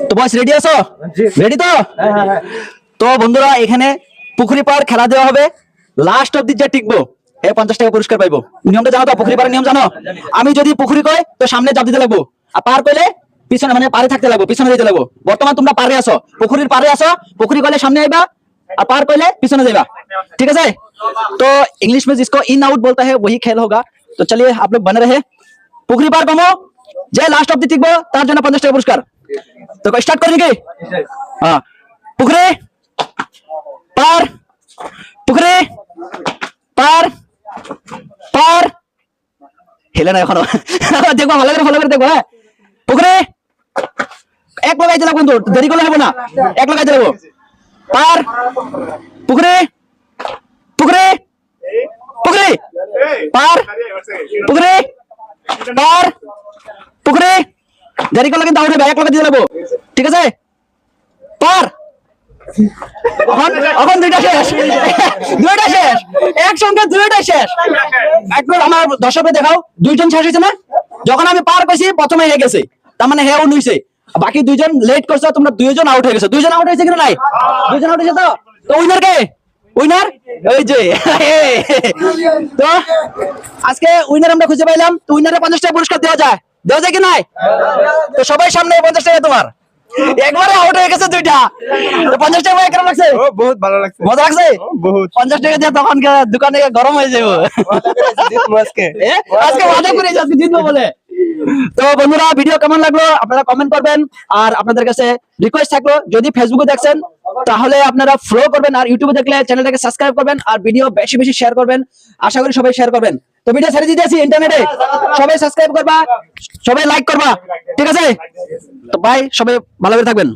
তো বস রেডি আছো? রেডি তো? তো বন্ধুরা এখানে পুকুরি পার খেলা দেওয়া হবে, লাস্ট অব্দি যে টিকবো এ 50 টাকা পুরস্কার পাইবো। নিয়মটা জানো তো? পুকুরি পাড়ের নিয়ম জানো? আমি যদি পুকুরি কই তো সামনে চাপ দিতে লাগবো, আর পার কইলে পিছনে মানে পারে থাকতে লাগবো, পিছনে যেতে লাগবো। বর্তমান তোমরা পারে আসো, পুকুরির পারে আসো, পুকুরি কইলে সামনে আইবা और पार कोइले पीछे जाएगा। ठीक है तो इंग्लिश में जिसको इन आउट बोलता है वही खेल होगा। तो चलिए आप लोग बने रहे। पुखरी पार कमो जे लास्ट ऑफ द टिकबो तार जন্য 50 টাকা পুরস্কার। तो स्टार्ट करेंगे কি? हां पुखरी पार, पुखरी पार पार হেলে না এখনো দেখো ভালো করে দেখো। হ্যাঁ পুখরি এক লাগাইতে লাগবো, বন্ধু দেরি করলে হবে না, এক লাগাইতে লাগবো। पार पुखरी पुखरी पुखरी पार पुखरी पार पुखरी देरी করলে কিন্তু আউট হবে, এক লাগা দিয়ে লাগবো। ঠিক আছে পার এখন দুইটা শেষ, দুইটা শেষ একসঙ্গে, দুইটা শেষ। একটু আমার দর্শকদের দেখাও, দুইজন শেষ হয়েছে না? যখন আমি পার কইছি প্রথমে হয়ে গেছে, তার মানে হেও নুইছে, বাকি দুইজন লেট করছে, তোমরা দুইজন আউট হয়ে গেছে। দুইজন আউট হয়েছে কিনা? নাই, দুইজন আউট হয়েছে। তো তো উইনার কে? উইনার ওই যে। তো আজকে উইনার আমরা খুঁজে পাইলাম। তো উইনারে 50 টাকা পুরস্কার দেওয়া যায়, দেওয়া যায় কি নাই? তো সবাই সামনে 50 টাকা তোমার। একবারে আউট হয়ে গেছে দুইটা। তো 50 টাকা কেমন লাগছে? ও বহুত ভালো লাগছে, মজা লাগছে বহুত। 50 টাকা দিয়ে তখন দোকানে গরম হয়ে যাবে। আজকে ওয়াদা করে আজকে জিতবো বলে। তো বন্ধুরা ভিডিও কেমন লাগলো আপনারা কমেন্ট করবেন। আর আপনাদের কাছে রিকোয়েস্ট থাকলো, যদি ফেসবুকে দেখছেন তাহলে আপনারা ফলো করবেন, আর ইউটিউবে দেখলে চ্যানেলটাকে সাবস্ক্রাইব করবেন, আর ভিডিও বেশি বেশি শেয়ার করবেন। আশা করি সবাই শেয়ার করবেন। তো ভিডিও ছেড়ে দিতেছি ইন্টারনেটে, সবাই সাবস্ক্রাইব করবা, সবাই লাইক করবা। ঠিক আছে তো ভাই, সবাই ভালো করে থাকবেন।